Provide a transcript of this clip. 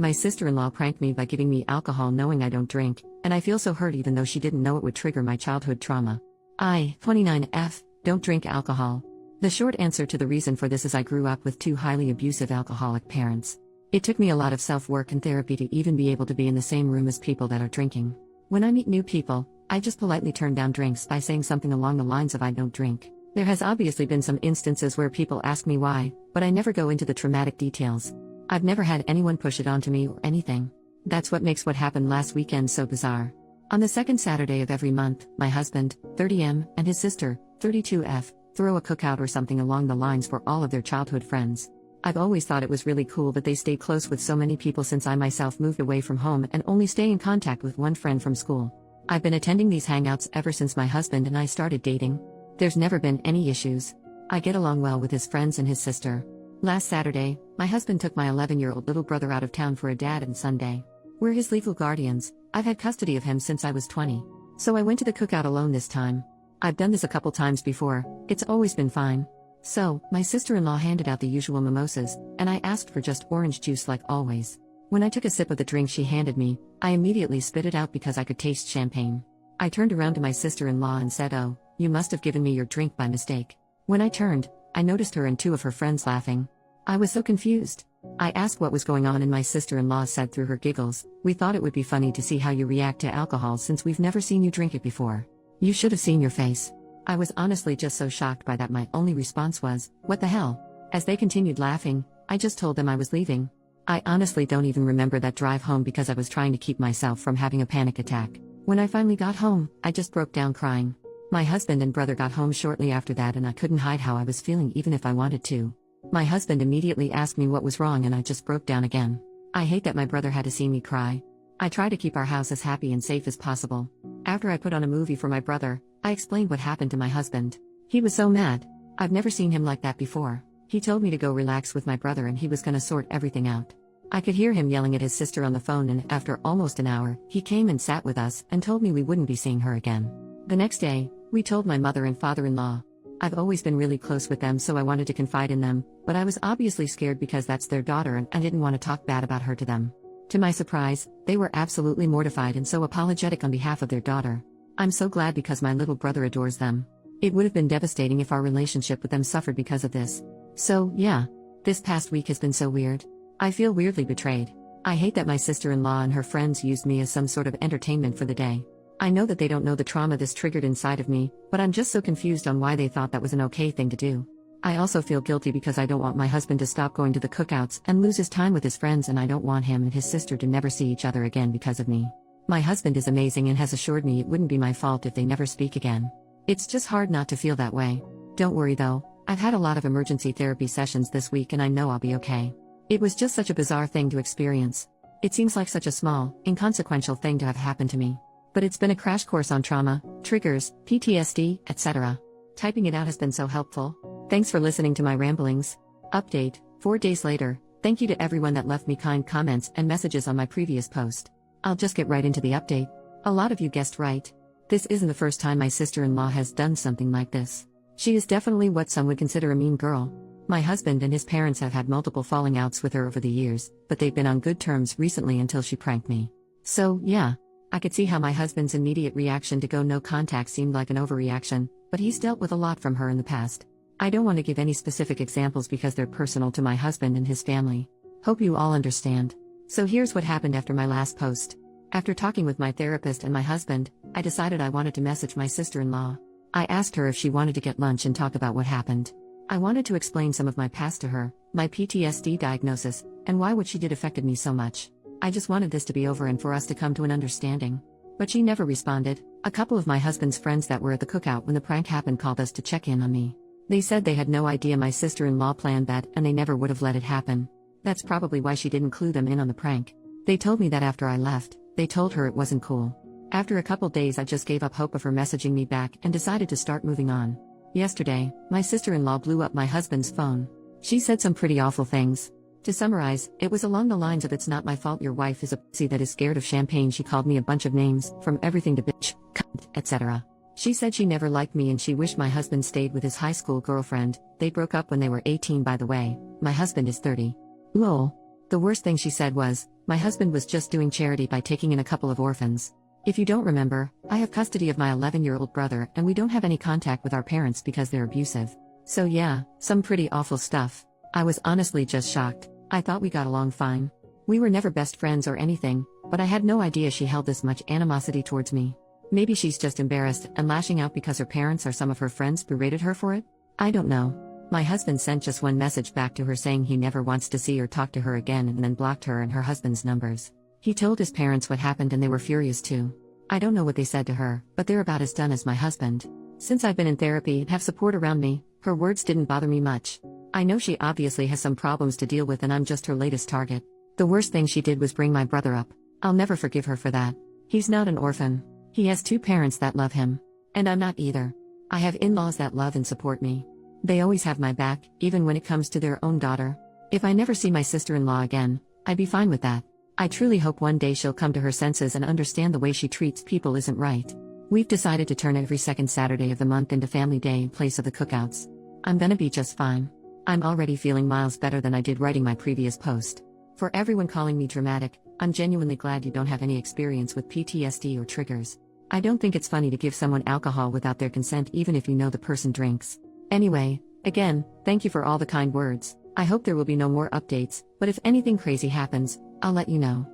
My sister-in-law pranked me by giving me alcohol knowing I don't drink, and I feel so hurt even though she didn't know it would trigger my childhood trauma. I, 29F, don't drink alcohol. The short answer to the reason for this is I grew up with two highly abusive alcoholic parents. It took me a lot of self-work and therapy to even be able to be in the same room as people that are drinking. When I meet new people, I just politely turn down drinks by saying something along the lines of I don't drink. There has obviously been some instances where people ask me why, but I never go into the traumatic details. I've never had anyone push it onto me or anything. That's what makes what happened last weekend so bizarre. On the second Saturday of every month, my husband, 30M, and his sister, 32F, throw a cookout or something along the lines for all of their childhood friends. I've always thought it was really cool that they stayed close with so many people since I myself moved away from home and only stay in contact with one friend from school. I've been attending these hangouts ever since my husband and I started dating. There's never been any issues. I get along well with his friends and his sister. Last Saturday, my husband took my 11-year-old little brother out of town for a dad and Sunday. We're his legal guardians. I've had custody of him since I was 20. So I went to the cookout alone this time. I've done this a couple times before, it's always been fine. So, my sister-in-law handed out the usual mimosas, and I asked for just orange juice like always. When I took a sip of the drink she handed me, I immediately spit it out because I could taste champagne. I turned around to my sister-in-law and said, "Oh, you must have given me your drink by mistake." When I turned, I noticed her and two of her friends laughing. I was so confused. I asked what was going on and my sister-in-law said through her giggles, "We thought it would be funny to see how you react to alcohol since we've never seen you drink it before. You should have seen your face." I was honestly just so shocked by that my only response was, "What the hell?" As they continued laughing, I just told them I was leaving. I honestly don't even remember that drive home because I was trying to keep myself from having a panic attack. When I finally got home, I just broke down crying. My husband and brother got home shortly after that and I couldn't hide how I was feeling even if I wanted to. My husband immediately asked me what was wrong and I just broke down again. I hate that my brother had to see me cry. I try to keep our house as happy and safe as possible. After I put on a movie for my brother, I explained what happened to my husband. He was so mad. I've never seen him like that before. He told me to go relax with my brother and he was gonna sort everything out. I could hear him yelling at his sister on the phone and after almost an hour, he came and sat with us and told me we wouldn't be seeing her again. The next day, we told my mother and father-in-law. I've always been really close with them so I wanted to confide in them, but I was obviously scared because that's their daughter and I didn't want to talk bad about her to them. To my surprise, they were absolutely mortified and so apologetic on behalf of their daughter. I'm so glad because my little brother adores them. It would have been devastating if our relationship with them suffered because of this. So, yeah. This past week has been so weird. I feel weirdly betrayed. I hate that my sister-in-law and her friends used me as some sort of entertainment for the day. I know that they don't know the trauma this triggered inside of me, but I'm just so confused on why they thought that was an okay thing to do. I also feel guilty because I don't want my husband to stop going to the cookouts and lose his time with his friends and I don't want him and his sister to never see each other again because of me. My husband is amazing and has assured me it wouldn't be my fault if they never speak again. It's just hard not to feel that way. Don't worry though, I've had a lot of emergency therapy sessions this week and I know I'll be okay. It was just such a bizarre thing to experience. It seems like such a small, inconsequential thing to have happened to me. But it's been a crash course on trauma, triggers, PTSD, etc. Typing it out has been so helpful. Thanks for listening to my ramblings. Update, 4 days later, thank you to everyone that left me kind comments and messages on my previous post. I'll just get right into the update. A lot of you guessed right. This isn't the first time my sister-in-law has done something like this. She is definitely what some would consider a mean girl. My husband and his parents have had multiple falling outs with her over the years, but they've been on good terms recently until she pranked me. So, yeah. I could see how my husband's immediate reaction to go no contact seemed like an overreaction, but he's dealt with a lot from her in the past. I don't want to give any specific examples because they're personal to my husband and his family. Hope you all understand. So here's what happened after my last post. After talking with my therapist and my husband, I decided I wanted to message my sister-in-law. I asked her if she wanted to get lunch and talk about what happened. I wanted to explain some of my past to her, my PTSD diagnosis, and why what she did affected me so much. I just wanted this to be over and for us to come to an understanding. But she never responded. A couple of my husband's friends that were at the cookout when the prank happened called us to check in on me. They said they had no idea my sister-in-law planned that and they never would have let it happen. That's probably why she didn't clue them in on the prank. They told me that after I left, they told her it wasn't cool. After a couple days I just gave up hope of her messaging me back and decided to start moving on. Yesterday, my sister-in-law blew up my husband's phone. She said some pretty awful things. To summarize, it was along the lines of "It's not my fault your wife is a pussy that is scared of champagne." She called me a bunch of names, from everything to bitch, cunt, etc. She said she never liked me and she wished my husband stayed with his high school girlfriend. They broke up when they were 18 by the way, my husband is 30. Lol. The worst thing she said was, my husband was just doing charity by taking in a couple of orphans. If you don't remember, I have custody of my 11-year-old brother and we don't have any contact with our parents because they're abusive. So yeah, some pretty awful stuff. I was honestly just shocked. I thought we got along fine. We were never best friends or anything, but I had no idea she held this much animosity towards me. Maybe she's just embarrassed and lashing out because her parents or some of her friends berated her for it? I don't know. My husband sent just one message back to her saying he never wants to see or talk to her again and then blocked her and her husband's numbers. He told his parents what happened and they were furious too. I don't know what they said to her, but they're about as done as my husband. Since I've been in therapy and have support around me, her words didn't bother me much. I know she obviously has some problems to deal with and I'm just her latest target. The worst thing she did was bring my brother up. I'll never forgive her for that. He's not an orphan. He has 2 parents that love him. And I'm not either. I have in-laws that love and support me. They always have my back, even when it comes to their own daughter. If I never see my sister-in-law again, I'd be fine with that. I truly hope one day she'll come to her senses and understand the way she treats people isn't right. We've decided to turn every second Saturday of the month into family day in place of the cookouts. I'm gonna be just fine. I'm already feeling miles better than I did writing my previous post. For everyone calling me dramatic, I'm genuinely glad you don't have any experience with PTSD or triggers. I don't think it's funny to give someone alcohol without their consent even if you know the person drinks. Anyway, again, thank you for all the kind words. I hope there will be no more updates, but if anything crazy happens, I'll let you know.